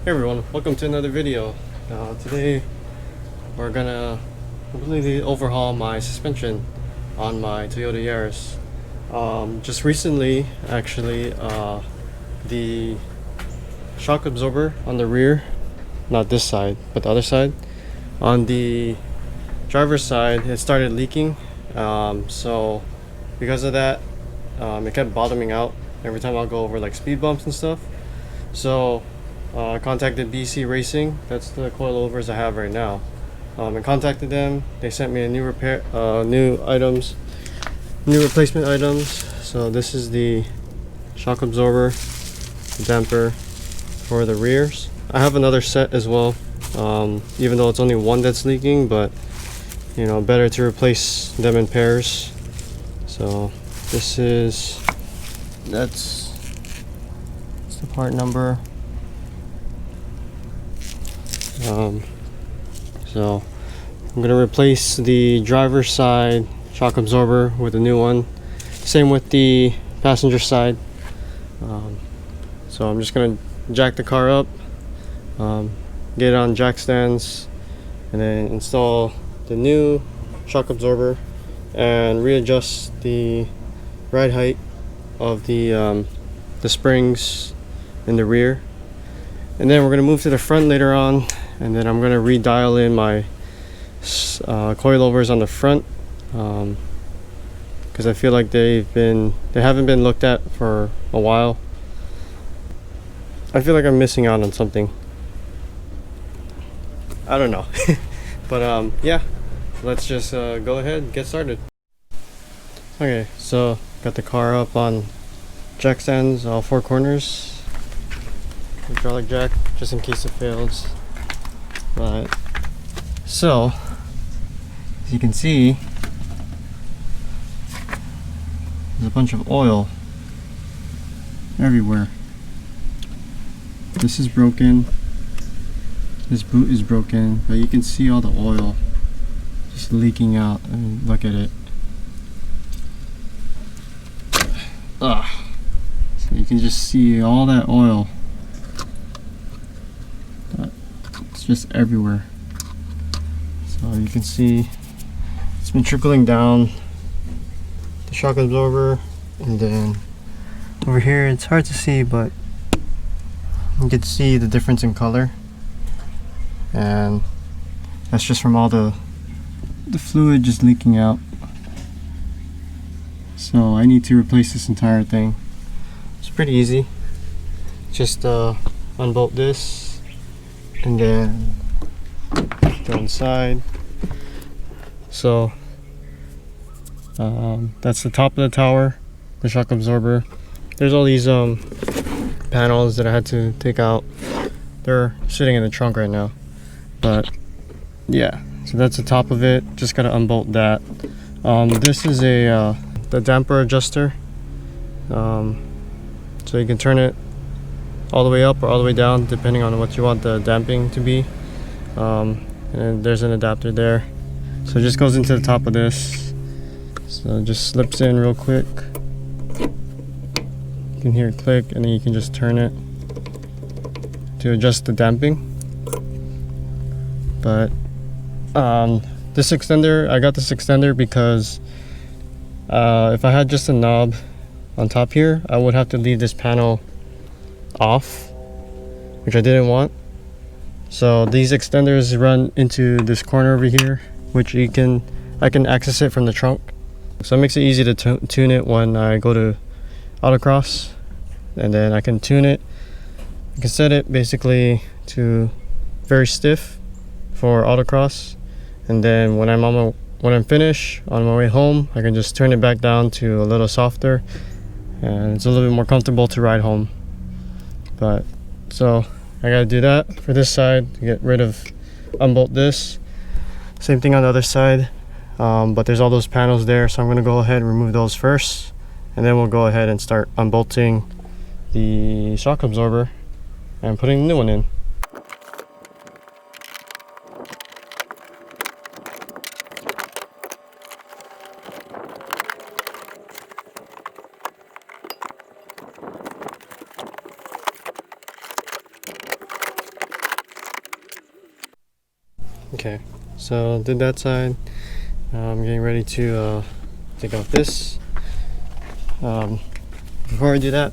Hey everyone, welcome to another video. Today we're gonna completely overhaul my suspension on my Toyota Yaris. Just recently, actually, the shock absorber on the rear, not this side, but the other side, on the driver's side, it started leaking. So because of that, it kept bottoming out every time I'll go over like speed bumps and stuff. So I contacted BC Racing. That's the coilovers I have right now. I contacted them. They sent me a new new replacement items. So this is the shock absorber, the damper for the rears. I have another set as well, even though it's only one that's leaking, but you know, better to replace them in pairs. So this is, that's the part number. So I'm gonna replace the driver's side shock absorber with a new one. Same with the passenger side. So I'm just gonna jack the car up, get it on jack stands, and then install the new shock absorber and readjust the ride height of the springs in the rear. And then we're gonna move to the front later on, and then I'm gonna redial in my coilovers on the front, because I feel like they haven't been looked at for a while. I feel like I'm missing out on something. I don't know. But yeah, let's just go ahead and get started. Okay, so got the car up on jack stands, all four corners. Hydraulic jack, just in case it fails. But so, as you can see, there's a bunch of oil everywhere. This is broken. This boot is broken, but you can see all the oil just leaking out. I mean, look at it. Ugh. So you can just see all that oil. It's just everywhere. So you can see it's been trickling down the shock absorber, and then over here it's hard to see, but you can see the difference in color, and that's just from all the fluid just leaking out. So I need to replace this entire thing. It's pretty easy. Just unbolt this and then go inside. So that's the top of the tower, the shock absorber. There's all these panels that I had to take out. They're sitting in the trunk right now, but yeah, so that's the top of it. Just gotta unbolt that. This is the damper adjuster, so you can turn it all the way up or all the way down depending on what you want the damping to be. And there's an adapter there, so it just goes into the top of this. So it just slips in real quick. You can hear it click, and then you can just turn it to adjust the damping. But this extender, I got this extender because if I had just a knob on top here, I would have to leave this panel off, which I didn't want. So these extenders run into this corner over here, which I can access it from the trunk. So it makes it easy to tune it when I go to autocross, and then I can tune it. I can set it basically to very stiff for autocross, and then when I'm finished on my way home, I can just turn it back down to a little softer, and it's a little bit more comfortable to ride home. But so I gotta do that for this side to get rid of, unbolt this. Same thing on the other side, but there's all those panels there, so I'm gonna go ahead and remove those first, and then we'll go ahead and start unbolting the shock absorber and putting the new one in. Okay, so did that side. I'm getting ready to take off this. Before I do that,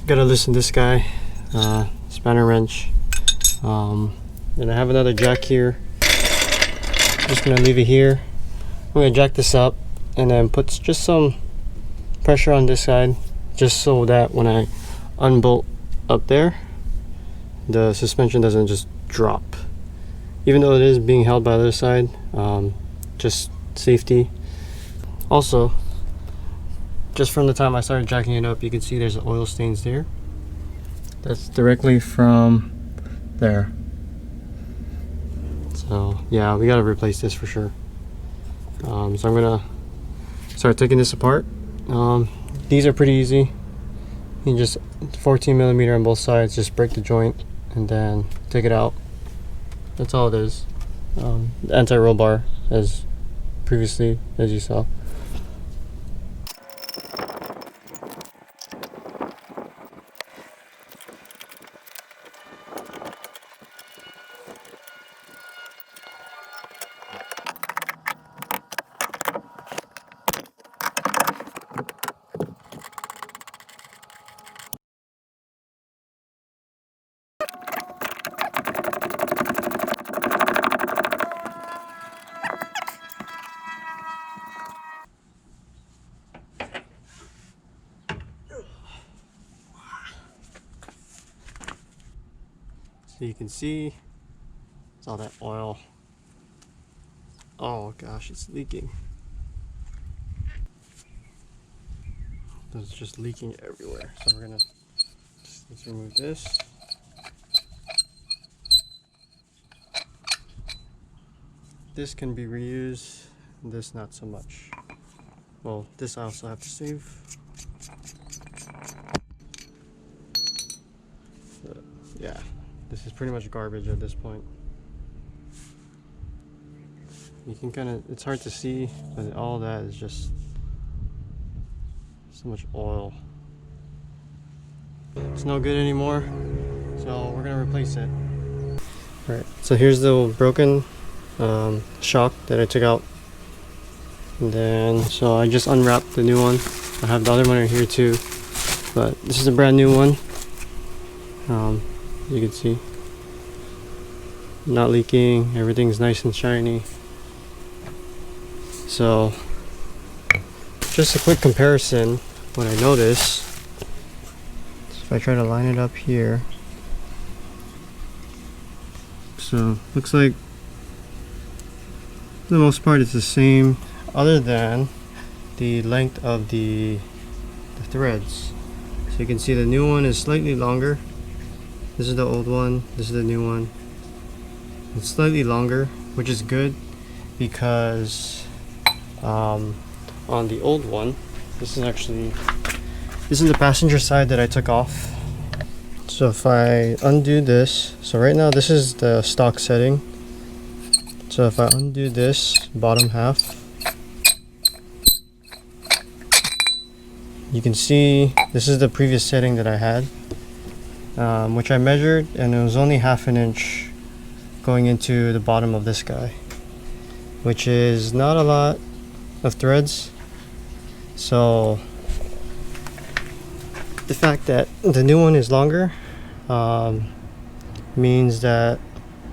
gotta loosen this guy, spanner wrench. And I have another jack here. Just gonna leave it here. I'm gonna jack this up and then put just some pressure on this side, just so that when I unbolt up there, the suspension doesn't just drop. Even though it is being held by the other side, just safety. Also, just from the time I started jacking it up, you can see there's oil stains there. That's directly from there. So yeah, we gotta replace this for sure. So I'm gonna start taking this apart. These are pretty easy. You can just 14mm on both sides, just break the joint and then take it out. That's all it is. The anti-roll bar, as previously, as you saw. So you can see it's all that oil. Oh gosh, it's leaking. It's just leaking everywhere. So we're gonna let's remove this. This can be reused, this not so much. Well, this I also have to save. But yeah, this is pretty much garbage at this point. You can kind of, it's hard to see, but all that is just so much oil. It's no good anymore, so we're gonna replace it. Alright, so here's the broken shock that I took out. And then, so I just unwrapped the new one. I have the other one right here too, but this is a brand new one. You can see, not leaking, everything's nice and shiny. So, just a quick comparison, what I noticed, if I try to line it up here, so looks like for the most part it's the same, other than the length of the threads. So you can see the new one is slightly longer. This is the old one, this is the new one. It's slightly longer, which is good because on the old one, this is the passenger side that I took off. So if I undo this, so right now this is the stock setting. So if I undo this bottom half, you can see this is the previous setting that I had, which I measured, and it was only 1/2 inch going into the bottom of this guy, which is not a lot of threads. So the fact that the new one is longer means that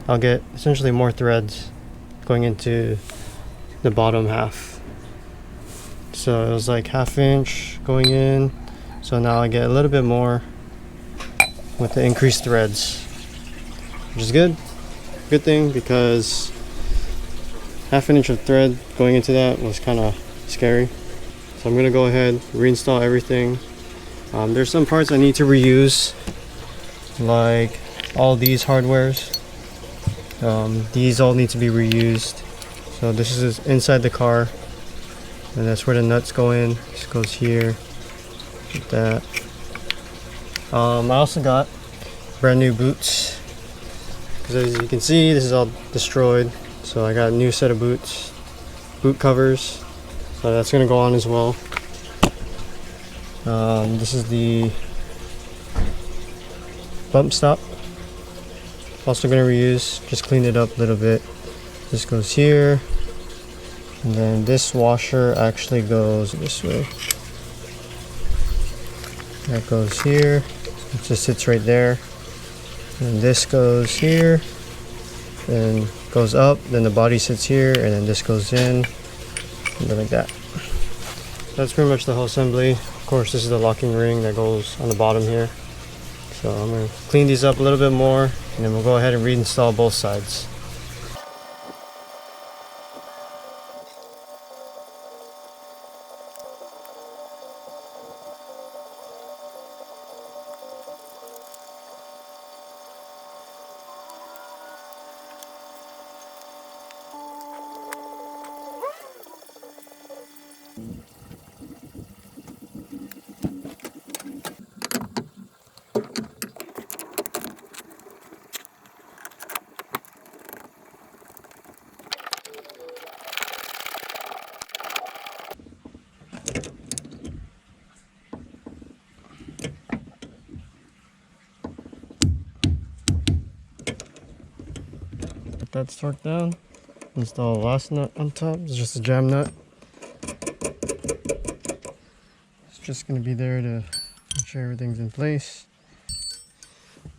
I'll get essentially more threads going into the bottom half. So it was like 1/2 inch going in, so now I get a little bit more with the increased threads, which is good thing, because 1/2 inch of thread going into that was kind of scary. So I'm gonna go ahead, reinstall everything. There's some parts I need to reuse, like all these hardwares. These all need to be reused. So this is inside the car, and that's where the nuts go in. This goes here, like that. I also got brand new boots, because as you can see, this is all destroyed. So I got a new set of boots, boot covers. So that's gonna go on as well. This is the bump stop. Also gonna reuse, just clean it up a little bit. This goes here, and then this washer actually goes this way. That goes here. It just sits right there. And this goes here, and goes up. Then the body sits here, and then this goes in, and then like that. That's pretty much the whole assembly. Of course, this is the locking ring that goes on the bottom here. So I'm going to clean these up a little bit more, and then we'll go ahead and reinstall both sides. That's torqued down. Install the last nut on top. It's just a jam nut. It's just going to be there to make sure everything's in place.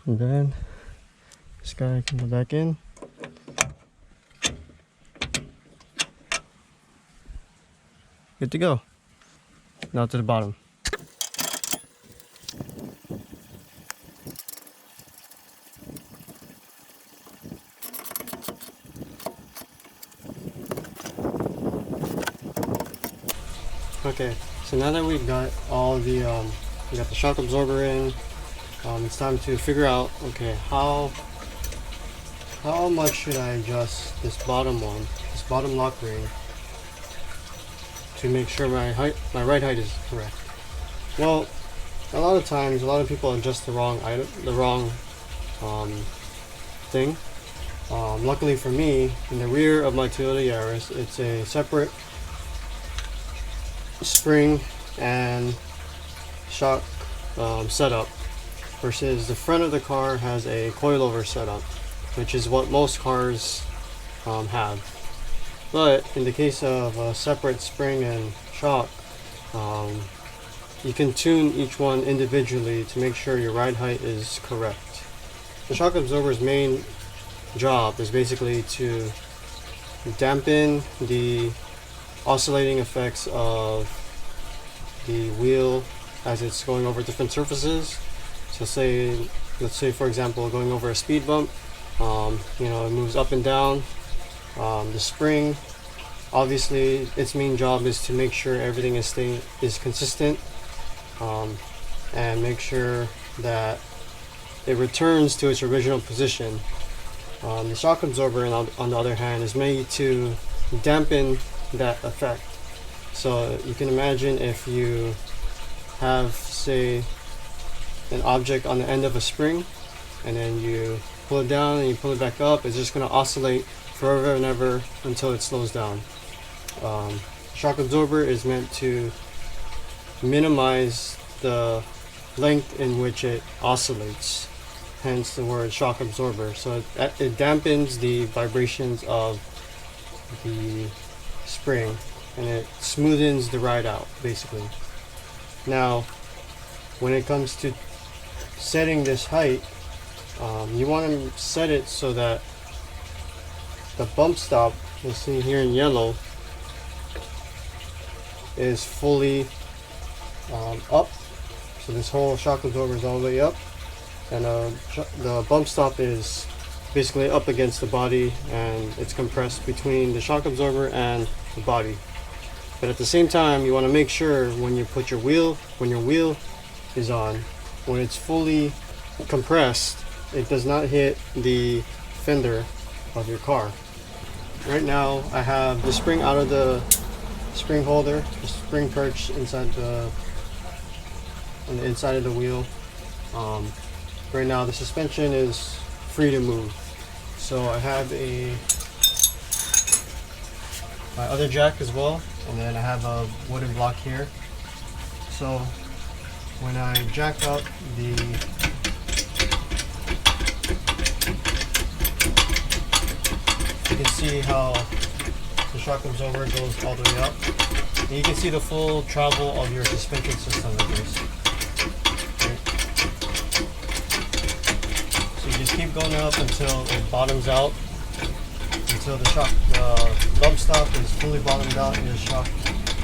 And then this guy can go back in. Good to go. Now to the bottom. Okay, so now that we've got all the we got the shock absorber in, it's time to figure out, okay, how much should I adjust this bottom one, this bottom lock ring, to make sure my right height is correct. Well, a lot of times, a lot of people adjust the wrong item, the wrong thing. Luckily for me, in the rear of my Toyota Yaris, it's a separate spring and shock setup, versus the front of the car has a coilover setup, which is what most cars have. But in the case of a separate spring and shock, you can tune each one individually to make sure your ride height is correct. The shock absorber's main job is basically to dampen the oscillating effects of the wheel as it's going over different surfaces. So let's say for example, going over a speed bump, you know, it moves up and down. The spring, obviously its main job is to make sure everything is consistent, and make sure that it returns to its original position. The shock absorber, on the other hand, is made to dampen that effect. So you can imagine if you have, say, an object on the end of a spring, and then you pull it down and you pull it back up, it's just going to oscillate forever and ever until it slows down. Shock absorber is meant to minimize the length in which it oscillates, hence the word shock absorber. So it dampens the vibrations of the spring, and it smoothens the ride out, basically. Now, when it comes to setting this height, you want to set it so that the bump stop, you'll see here in yellow, is fully up. So this whole shock absorber is all the way up, and the bump stop is basically up against the body, and it's compressed between the shock absorber and the body. But at the same time, you want to make sure when you put your wheel is on, when it's fully compressed, it does not hit the fender of your car. Right now I have the spring out of the spring holder, the spring perch inside on the inside of the wheel. Right now the suspension is free to move. So I have my other jack as well, and then I have a wooden block here. So when I jack up you can see how the shock absorber goes all the way up. And you can see the full travel of your suspension system with this. Okay. So you just keep going up until it bottoms out, until the bump stop is fully bottomed out in the shock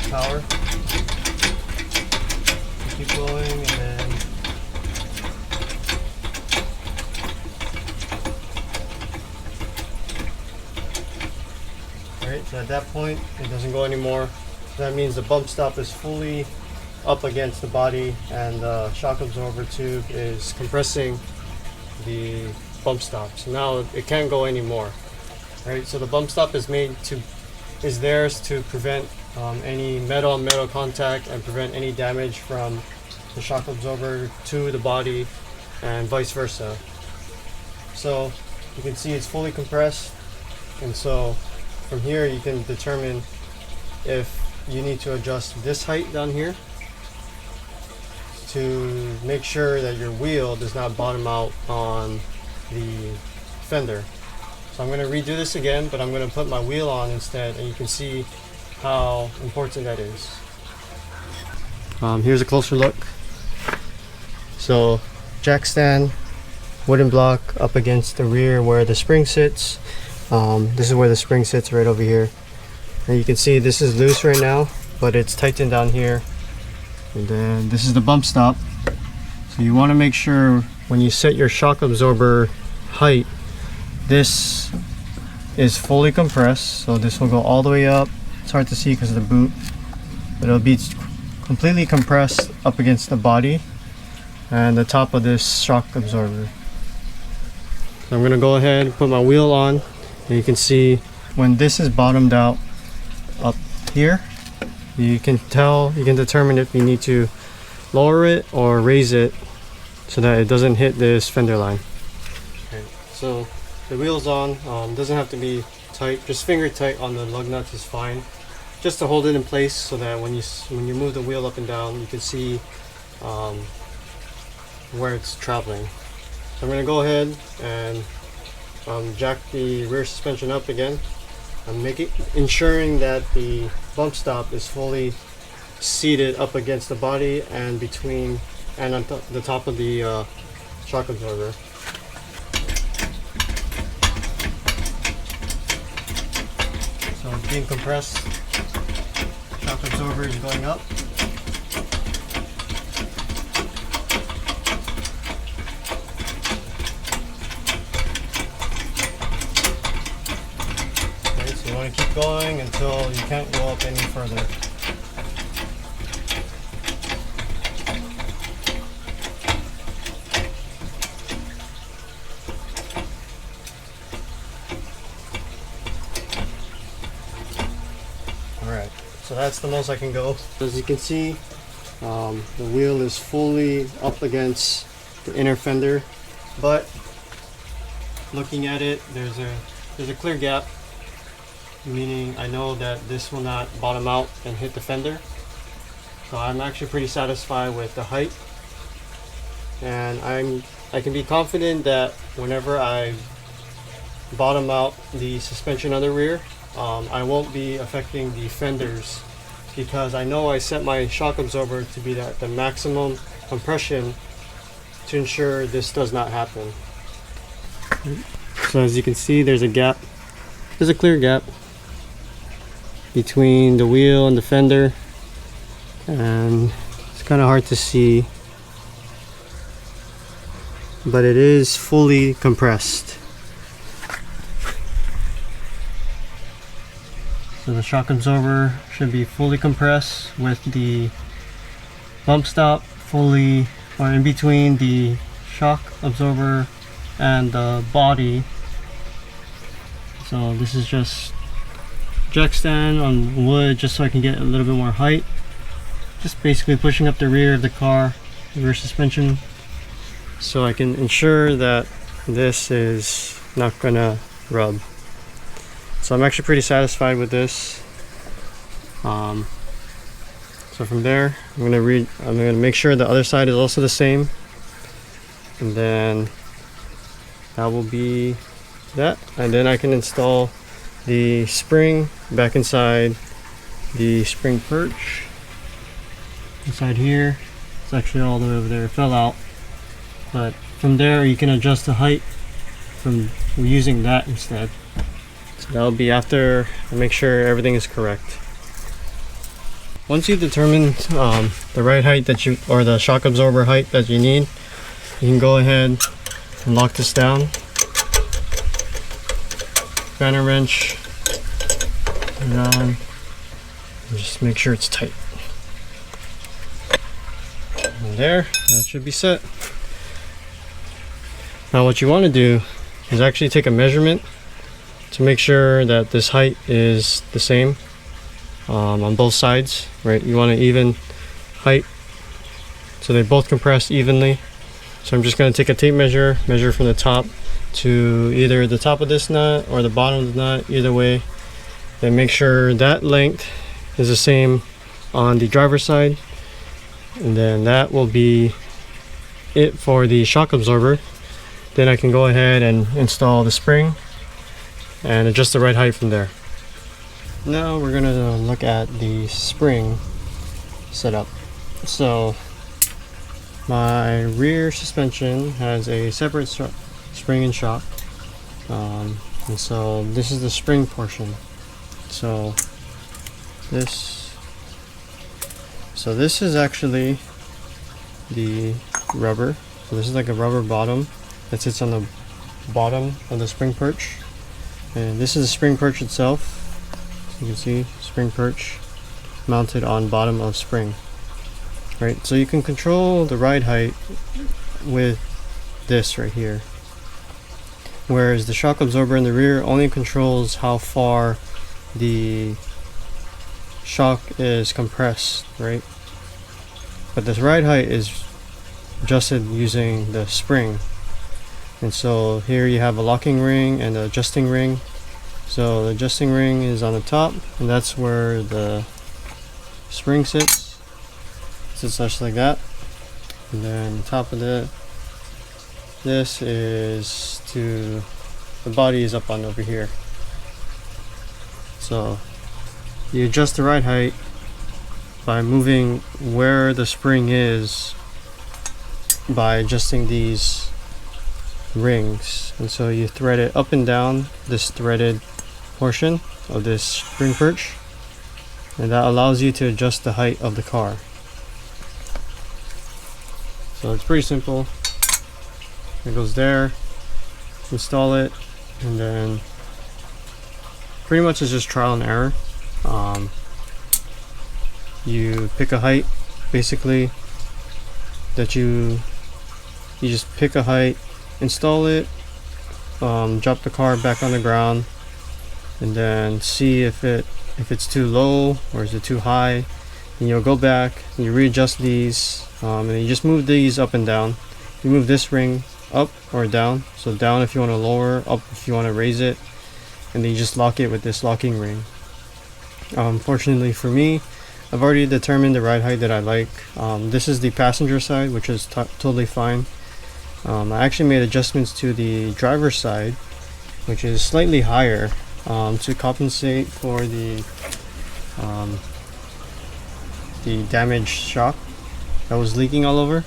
tower. You keep going, and then alright, so at that point it doesn't go anymore. So that means the bump stop is fully up against the body, and the shock absorber tube is compressing the bump stop. So now it can't go anymore. Right, so the bump stop is there to prevent any metal on metal contact and prevent any damage from the shock absorber to the body and vice versa. So you can see it's fully compressed, and so from here you can determine if you need to adjust this height down here to make sure that your wheel does not bottom out on the fender. So I'm going to redo this again, but I'm going to put my wheel on instead, and you can see how important that is. Here's a closer look. So jack stand, wooden block up against the rear where the spring sits. This is where the spring sits, right over here. And you can see this is loose right now, but it's tightened down here. And then this is the bump stop. So you want to make sure when you set your shock absorber height, this is fully compressed, so this will go all the way up. It's hard to see because of the boot, but it'll be completely compressed up against the body and the top of this shock absorber. So I'm going to go ahead and put my wheel on, and you can see when this is bottomed out up here, you can determine if you need to lower it or raise it so that it doesn't hit this fender line. Okay, so the wheel's on. Doesn't have to be tight, just finger tight on the lug nuts is fine, just to hold it in place so that when you move the wheel up and down, you can see where it's traveling. So I'm going to go ahead and jack the rear suspension up again. I'm ensuring that the bump stop is fully seated up against the body and between and on the top of the shock absorber. So it's being compressed. Shock absorber is going up. Okay, so you want to keep going until you can't go up any further. Alright, so that's the most I can go. As you can see, the wheel is fully up against the inner fender, but looking at it, there's a clear gap, meaning I know that this will not bottom out and hit the fender. So I'm actually pretty satisfied with the height, and I can be confident that whenever I bottom out the suspension on the rear, I won't be affecting the fenders, because I know I set my shock absorber to be at the maximum compression to ensure this does not happen. So as you can see, there's a gap. There's a clear gap between the wheel and the fender, and it's kind of hard to see, but it is fully compressed. So the shock absorber should be fully compressed with the bump stop fully, or in between the shock absorber and the body. So this is just jack stand on wood just so I can get a little bit more height. Just basically pushing up the rear of the car, the rear suspension, so I can ensure that this is not gonna rub. So I'm actually pretty satisfied with this. So from there, I'm gonna make sure the other side is also the same, and then that will be that. And then I can install the spring back inside the spring perch. Inside here, it's actually all the way over there. It fell out, but from there you can adjust the height from using that instead. So that'll be after I make sure everything is correct. Once you determine the right height that you, or the shock absorber height that you need, you can go ahead and lock this down. Spanner wrench, turn it on, and just make sure it's tight. And there, that should be set. Now what you want to do is actually take a measurement to make sure that this height is the same on both sides, right? You want an even height so they both compress evenly. So I'm just going to take a tape measure from the top to either the top of this nut or the bottom of the nut, either way, then make sure that length is the same on the driver's side, and then that will be it for the shock absorber. Then I can go ahead and install the spring and adjust the right height from there. Now we're gonna look at the spring setup. So my rear suspension has a separate spring and shock, and so this is the spring portion. So this is actually the rubber. So this is like a rubber bottom that sits on the bottom of the spring perch, and this is the spring perch itself. So you can see spring perch mounted on bottom of spring, right? So you can control the ride height with this right here, whereas the shock absorber in the rear only controls how far the shock is compressed, right? But this ride height is adjusted using the spring. And so here you have a locking ring and an adjusting ring. So the adjusting ring is on the top, and that's where the spring sits. It sits just like that. And then the top of this is to the body is up on over here. So you adjust the ride height by moving where the spring is by adjusting these rings. And so you thread it up and down this threaded portion of this spring perch, and that allows you to adjust the height of the car. So it's pretty simple. It goes there, install it, and then pretty much it's just trial and error. You pick a height, basically, that you just pick a height, install it, drop the car back on the ground, and then see if it's too low or is it too high. And you'll go back and you readjust these, and you just move these up and down. You move this ring up or down, so down if you want to lower, up if you want to raise it, and then you just lock it with this locking ring. Fortunately for me, I've already determined the ride height that I like. This is the passenger side, which is totally fine. I actually made adjustments to the driver's side, which is slightly higher, to compensate for the damaged shock that was leaking all over.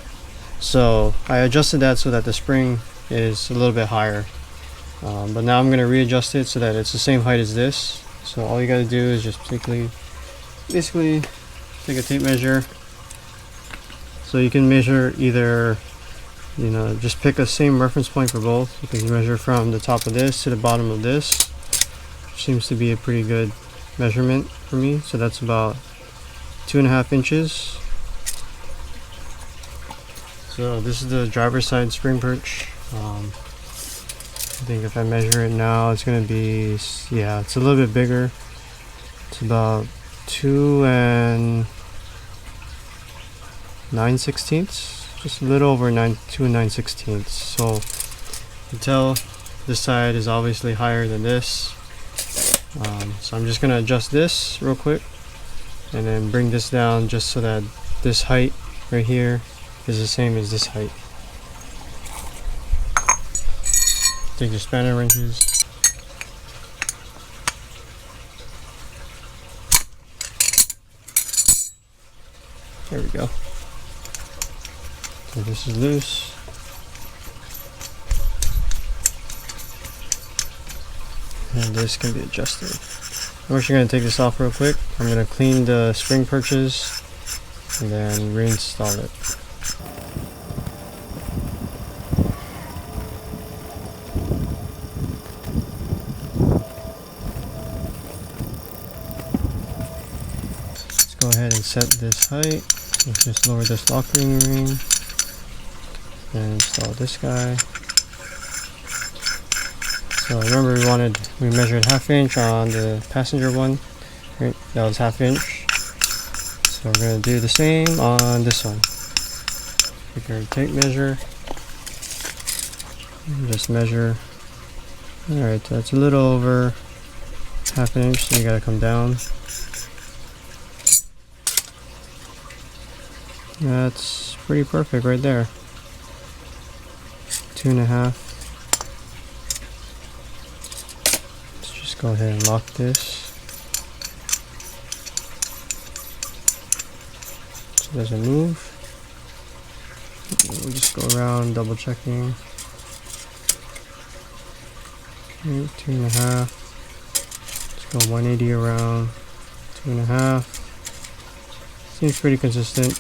So I adjusted that so that the spring is a little bit higher. But now I'm going to readjust it so that it's the same height as this. So all you got to do is just basically take a tape measure. So you can measure either, just pick a same reference point for both. You can measure from the top of this to the bottom of this, which seems to be a pretty good measurement for me. So that's about 2.5 inches. So this is the driver's side spring perch. I think if I measure it now, it's going to be, yeah, it's a little bit bigger. It's about 2 9/16, just a little over 2 9/16. So you can tell this side is obviously higher than this. So I'm just going to adjust this real quick and then bring this down just so that this height right here is the same as this height. Take your spanner wrenches, There we go. So this is loose. And this can be adjusted. I'm actually going to take this off real quick. I'm going to clean the spring perches and then reinstall it. Let's go ahead and set this height. Let's just lower this locking ring and install this guy. So remember we measured 1/2 inch on the passenger one, right? That was 1/2 inch. So we're going to do the same on this one. Take our tape measure and just measure. Alright, so that's a little over 1/2 inch, so you got to come down. That's pretty perfect right there. 2.5. Go ahead and lock this so it doesn't move. We'll just go around double checking. Okay, 2.5. Let's go 180 around. 2.5. Seems pretty consistent.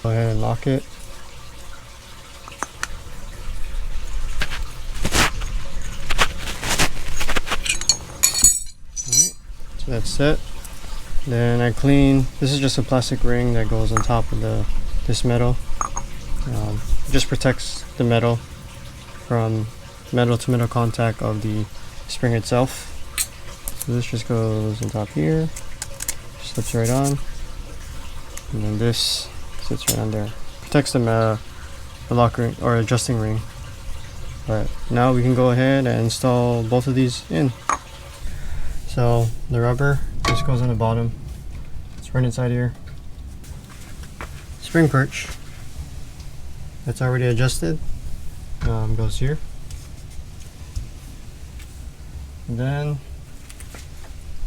Go ahead and lock it. So that's set. Then I clean. This is just a plastic ring that goes on top of this metal. Just protects the metal from metal to metal contact of the spring itself. So this just goes on top here, slips right on, and then this sits right on there. Protects the lock ring or adjusting ring. Alright, now we can go ahead and install both of these in. So the rubber just goes on the bottom. It's right inside here. Spring perch that's already adjusted goes here. And then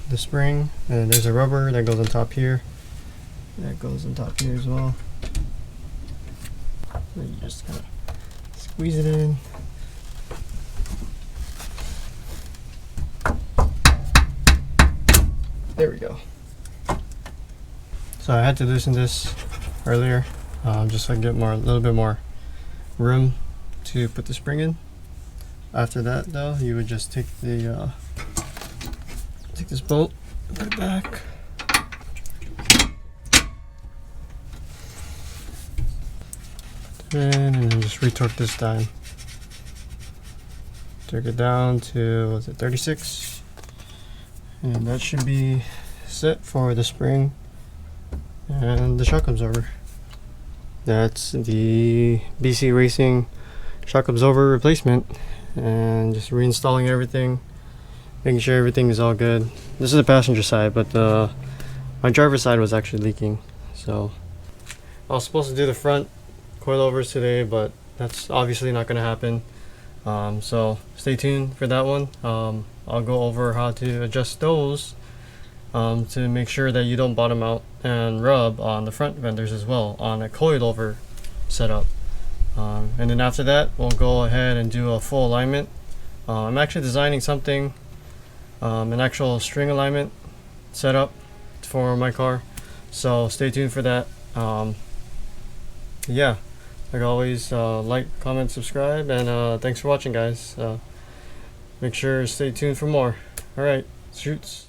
the spring, and there's a rubber that goes on top here. That goes on top here as well. So you just kind of squeeze it in. There we go. So I had to loosen this earlier, just so I can get a little bit more room to put the spring in. After that, though, you would just take the take this bolt, put it back. And then just retorque this dime. Torque it down to, what's it, 36? And that should be set for the spring and the shock absorber. That's the BC Racing shock absorber replacement, and just reinstalling everything, making sure everything is all good. This is the passenger side, but my driver's side was actually leaking. So I was supposed to do the front coilovers today, but that's obviously not going to happen. So stay tuned for that one. I'll go over how to adjust those to make sure that you don't bottom out and rub on the front fenders as well on a coilover setup. And then after that, we'll go ahead and do a full alignment. I'm actually designing something, an actual string alignment setup for my car, so stay tuned for that. Yeah, like always, like, comment, subscribe, and thanks for watching, guys. Make sure to stay tuned for more. Alright, shoots.